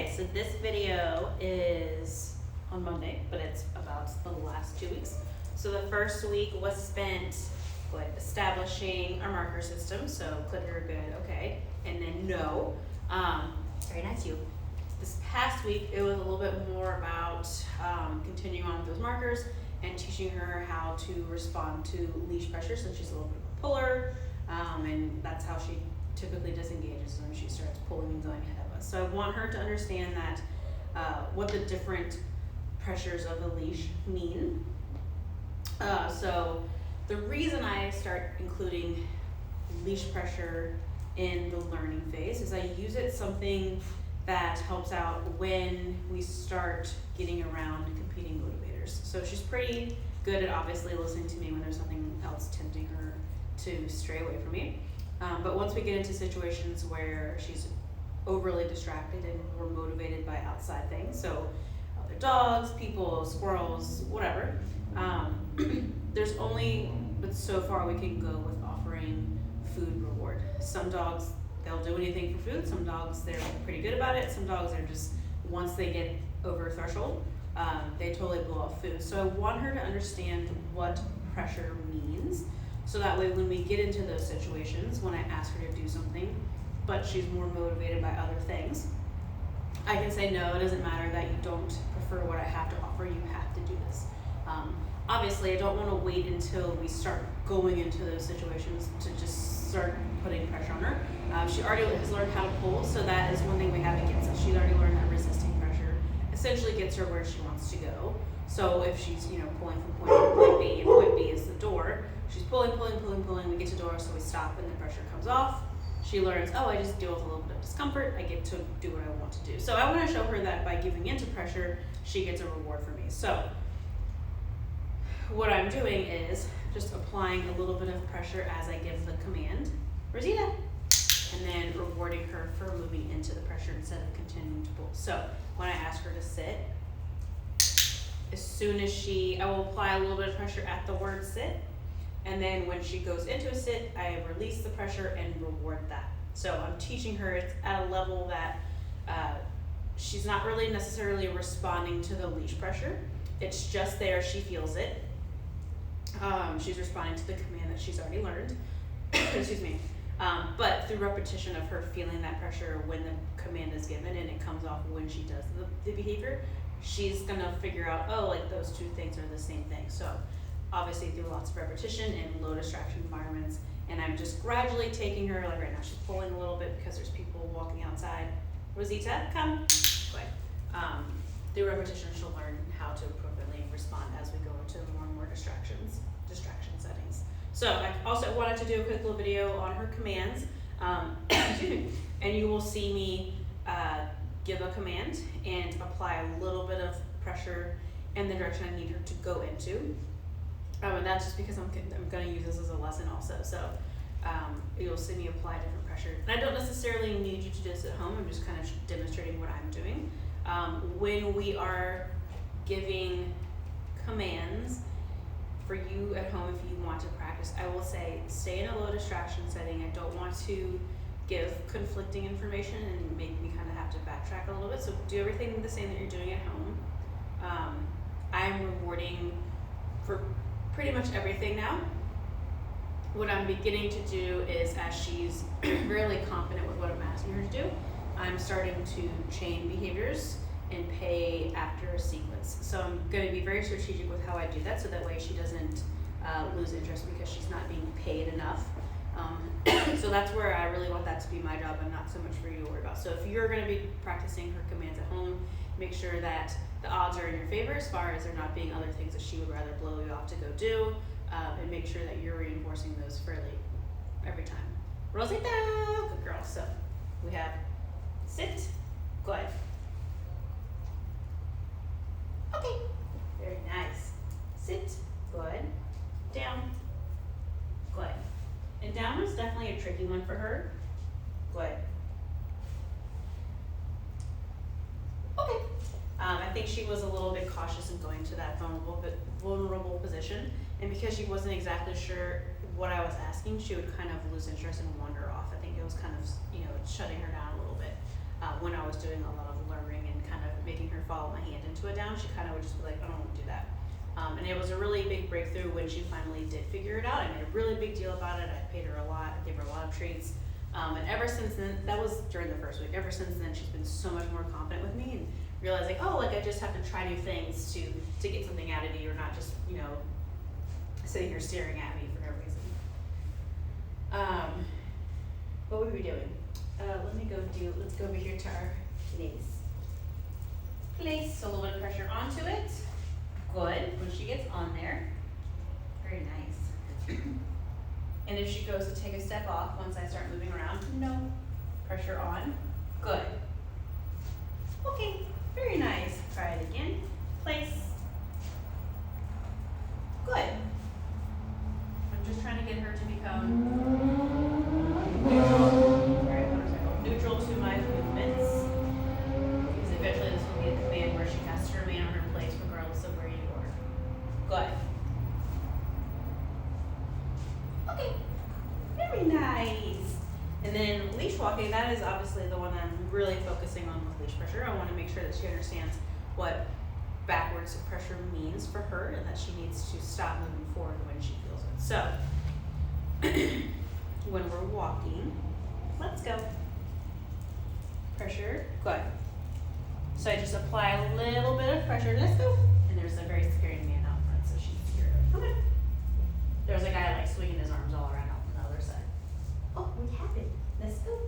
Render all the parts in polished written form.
Okay, so this video is on Monday, but it's about the last 2 weeks. So the first week was spent establishing our marker system. So clicker, good, okay, and then no. Very nice, you. This past week, it was a little bit more about continuing on with those markers and teaching her how to respond to leash pressure, since she's a little bit of a puller, and that's how she typically disengages when she starts pulling and going ahead of us. So I want her to understand that what the different pressures of the leash mean. So the reason I start including leash pressure in the learning phase is I use it something that helps out when we start getting around competing motivators. So she's pretty good at obviously listening to me when there's something else tempting her to stray away from me. But once we get into situations where she's overly distracted and we're motivated by outside things, so other dogs, people, squirrels, whatever, there's only but so far we can go with offering food reward. Some dogs, they'll do anything for food. Some dogs, they're pretty good about it. Some dogs are just, once they get over a threshold, they totally blow off food. So I want her to understand what pressure means, so that way when we get into those situations, when I ask her to do something, but she's more motivated by other things, I can say, no, it doesn't matter that you don't prefer what I have to offer, you have to do this. Obviously, I don't want to wait until we start going into those situations to just start putting pressure on her. She already has learned how to pull, so that is one thing we have against us. She's already learned that resisting pressure essentially gets her where she wants to go. So if she's, pulling from point A to point B, and point B is the door, she's pulling, we get to the door, so we stop and the pressure comes off. She learns, oh, I just deal with a little bit of discomfort, I get to do what I want to do. So I want to show her that by giving into pressure, she gets a reward from me. So what I'm doing is just applying a little bit of pressure as I give the command, Rosita, and then rewarding her for moving into the pressure instead of continuing to pull. So when I ask her to sit, as soon as I will apply a little bit of pressure at the word sit, and then when she goes into a sit, I release the pressure and reward that. So I'm teaching her it's at a level that she's not really necessarily responding to the leash pressure. It's just there, she feels it. She's responding to the command that she's already learned. Excuse me. But through repetition of her feeling that pressure when the command is given and it comes off when she does the behavior, she's gonna figure out, oh, like those two things are the same thing. So obviously through lots of repetition in low distraction environments, and I'm just gradually taking her, like right now she's pulling a little bit because there's people walking outside. Rosita, come. Good. Through repetition, she'll learn how to appropriately respond as we go into more and more distraction settings. So I also wanted to do a quick little video on her commands, and you will see me give a command and apply a little bit of pressure in the direction I need her to go into. And that's just because I'm going to use this as a lesson also. So you'll see me apply different pressure. And I don't necessarily need you to do this at home. I'm just kind of demonstrating what I'm doing. When we are giving commands for you at home, if you want to practice, I will say stay in a low distraction setting. I don't want to give conflicting information and make me kind of have to backtrack a little bit. So do everything the same that you're doing at home. I'm rewarding for pretty much everything now. What I'm beginning to do is, as she's really confident with what I'm asking her to do, I'm starting to chain behaviors and pay after a sequence. So I'm going to be very strategic with how I do that, so that way she doesn't lose interest because she's not being paid enough. So that's where I really want that to be my job and not so much for you to worry about. So if you're going to be practicing her commands at home, make sure that the odds are in your favor as far as there not being other things that she would rather blow you off to go do, and make sure that you're reinforcing those fairly every time. Rosita, good girl. So we have sit, good. Okay, very nice. Sit, good. Down, good. And down was definitely a tricky one for her. Good. Okay. I think she was a little bit cautious in going to that vulnerable position, and because she wasn't exactly sure what I was asking, she would kind of lose interest and wander off. I think it was kind of, shutting her down a little bit when I was doing a lot of learning making her follow my hand into a down, she kind of would just be like, I don't want to do that. And it was a really big breakthrough when she finally did figure it out. I made a really big deal about it. I paid her a lot, I gave her a lot of treats. And ever since then, that was during the first week, ever since then she's been so much more confident with me and realizing, oh, like I just have to try new things to get something out of you, or not just, you know, sitting here staring at me for no reason. What were we doing? Let's go over here to our place. So a little bit of pressure onto it. Good, when she gets on there. Very nice. And if she goes to take a step off, once I start moving around, no. Pressure on. Good. Okay, very nice. Try it again. Place. Good. I'm just trying to get her to become neutral to my movements. Because eventually this will be a command where she has to remain on her place regardless of where you are. Good. Okay, very nice. And then leash walking, that is obviously the one I'm really focusing on with leash pressure. I want to make sure that she understands what backwards pressure means for her and that she needs to stop moving forward when she feels it. So, when we're walking, let's go. Pressure, good. So I just apply a little bit of pressure, let's go. And there's a very scary man out front, so she's scared of it. Okay. There's a guy like swinging his arms all around out on the other side. Oh, what happened? Let's go.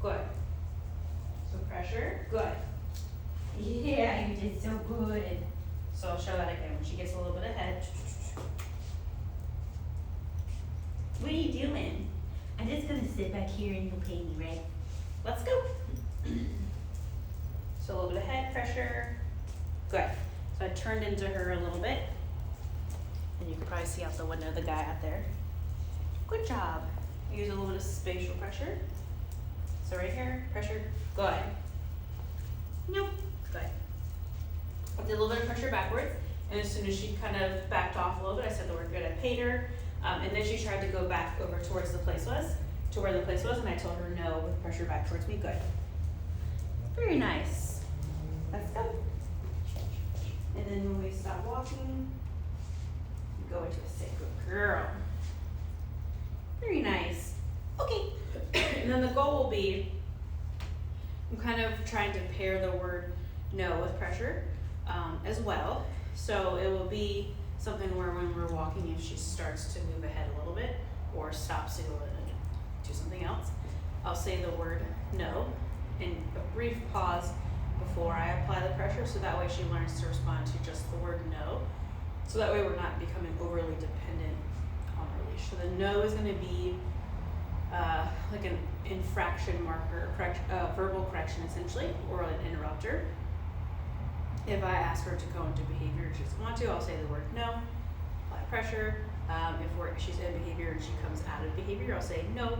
Good. So pressure, good. Yeah, you did so good. So I'll show that again when she gets a little bit ahead. What are you doing? I'm just gonna sit back here and you'll pay me, right? Let's go. So a little bit of head pressure. Good. So I turned into her a little bit. And you can probably see out the window the guy out there. Good job. Use a little bit of spatial pressure. So right here, pressure. Good. Nope. Good. I did a little bit of pressure backwards. And as soon as she kind of backed off a little bit, I said the word good. I paid her. And then she tried to go back over towards the place was, to where the place was, and I told her no with pressure back towards me. Good. Very nice. Let's go. And then when we stop walking, you go into a sit. Good girl. Very nice. Okay. And then the goal will be, I'm kind of trying to pair the word no with pressure as well. So it will be something where when we're walking, if she starts to move ahead a little bit or stops to go and do something else, I'll say the word no and a brief pause before I apply the pressure, so that way she learns to respond to just the word no. So that way we're not becoming overly dependent on our leash. So the no is going to be like an infraction marker, verbal correction essentially, or an interrupter. If I ask her to go into behavior and she doesn't want to, I'll say the word no, apply pressure. If she's in behavior and she comes out of behavior, I'll say no,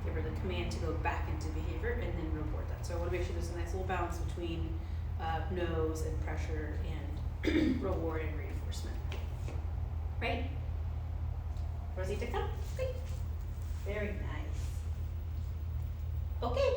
give her the command to go back into behavior, and then report that. So I want to make sure there's a nice little balance between no's and pressure and reward and reinforcement. Right? Rosita, come. Great. Very nice. Okay.